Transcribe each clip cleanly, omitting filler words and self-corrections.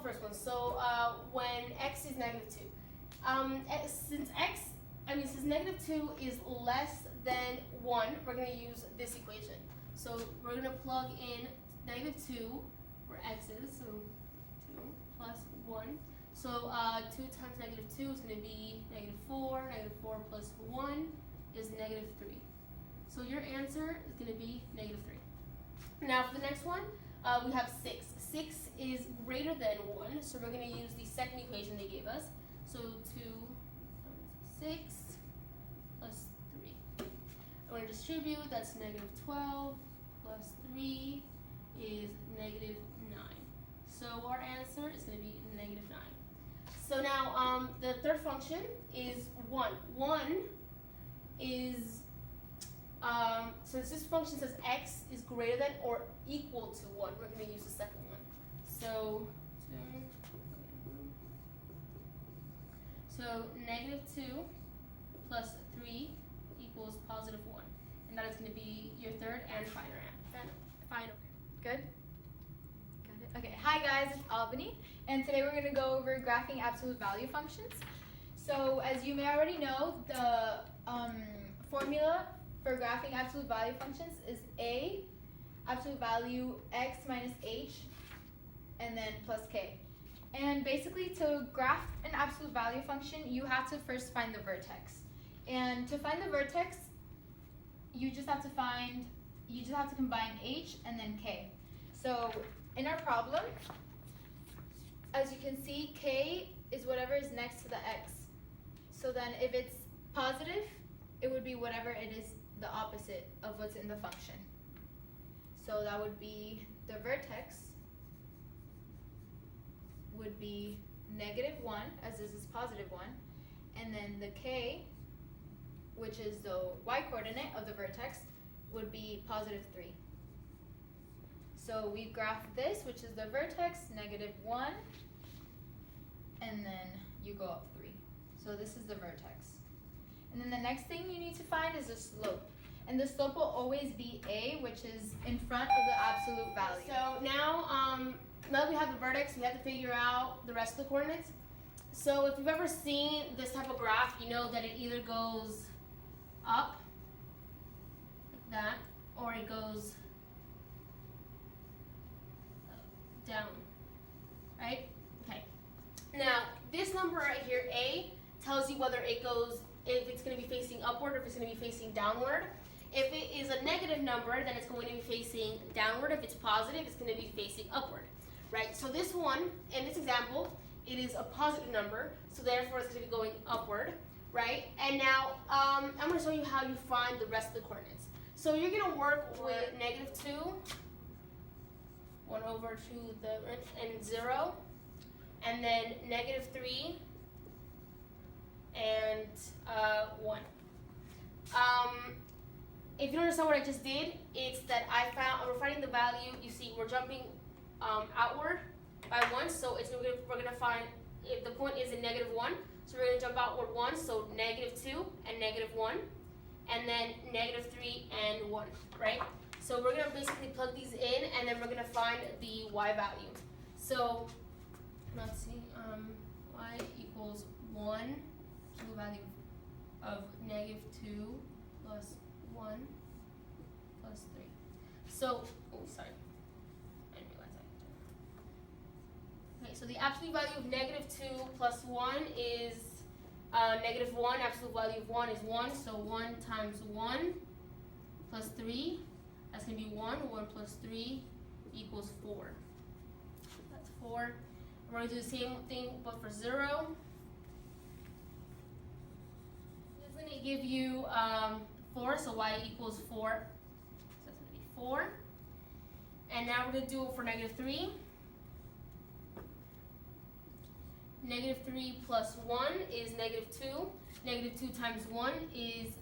the first one. So when x is -2, since negative 2 is less than 1, we're going to use this equation. So we're going to plug in -2 for x's, so 2 plus 1. So 2 times -2 is going to be -4. -4 plus 1 is -3. So your answer is going to be -3. Now for the next one, we have 6. 6 is greater than 1, so we're going to use the second equation they gave us. So 2 times 6 plus 3. I'm going to distribute, that's -12 plus 3 is -9. So our answer is going to be -9. So now the third function is 1. 1 is, since this function says x is greater than or equal to 1, we're going to use the second one. So -2 plus 3 equals +1. And that is going to be your third and final. Good? Got it? Okay, hi guys, it's Albany. And today we're going to go over graphing absolute value functions. So as you may already know, the formula for graphing absolute value functions is a absolute value x minus h and then plus k. And basically to graph an absolute value function, you have to first find the vertex. And to find the vertex, you just have to combine h and then k. So in our problem, as you can see, k is whatever is next to the x. So then if it's positive, it would be whatever it is the opposite of what's in the function. So that would be the vertex would be -1, as this is +1, and then the k, which is the y-coordinate of the vertex, would be +3. So we graph this, which is the vertex, -1, and then you go up 3. So this is the vertex. And then the next thing you need to find is the slope. And the slope will always be a, which is in front of the absolute value. So now that we have the vertex, we have to figure out the rest of the coordinates. So if you've ever seen this type of graph, you know that it either goes up, like that, or it goes down, right? Okay. Now, this number right here, A, tells you whether it goes, if it's going to be facing upward or if it's going to be facing downward. If it is a negative number, then it's going to be facing downward. If it's positive, it's going to be facing upward, right? So this one, in this example, it is a positive number, so therefore it's going to be going upward, right? And now I'm going to show you how you find the rest of the coordinates. So you're going to work with -2, 1 over to the and 0, and then -3 and 1. If you don't understand what I just did, it's that we're finding the value. You see, we're jumping outward by 1, so we're gonna find if the point is in -1, so we're gonna jump outward 1, so -2 and -1, and then -3 and 1, right? So we're gonna basically plug these in, and then we're gonna find the y value. So let's see, y equals 1 to the value of -2 plus 1 plus 3. So, oh, sorry. I didn't realize that. Okay, so the absolute value of -2 plus 1 is -1. Absolute value of 1 is 1. So 1 times 1 plus 3, that's going to be 1. 1 plus 3 equals 4. That's 4. We're going to do the same thing, but for 0. It's going to give you 4, so y equals 4. So that's going to be 4. And now we're going to do it for -3. -3 plus 1 is -2. -2 times 1 is,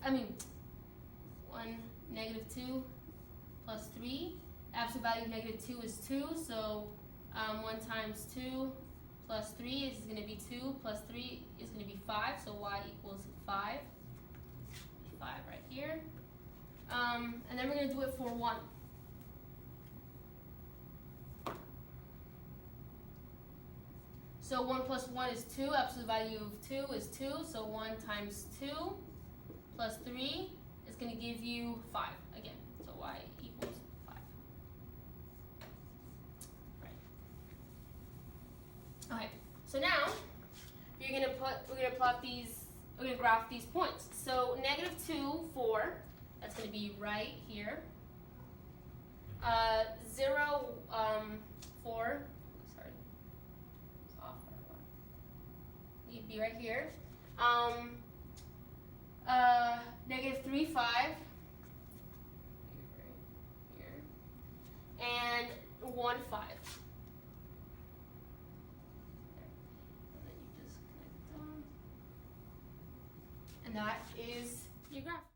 2 plus 3. Absolute value of -2 is 2, so 1 times 2 plus 3 is going to be 2, plus 3 is going to be 5, so y equals 5. 5 right here. And then we're going to do it for 1. So 1 plus 1 is 2, absolute value of 2 is 2, so 1 times 2 plus 3 is going to give you 5 again. So y equals 5. Right. Okay, so now we're going to plot these, we're going to graph these points. So negative 2, 4, that's going to be right here. 0, 4, sorry, it's off. You'd be right here. Negative 3, 5, right here, and 1, 5. And then you just connect them, and that is your graph.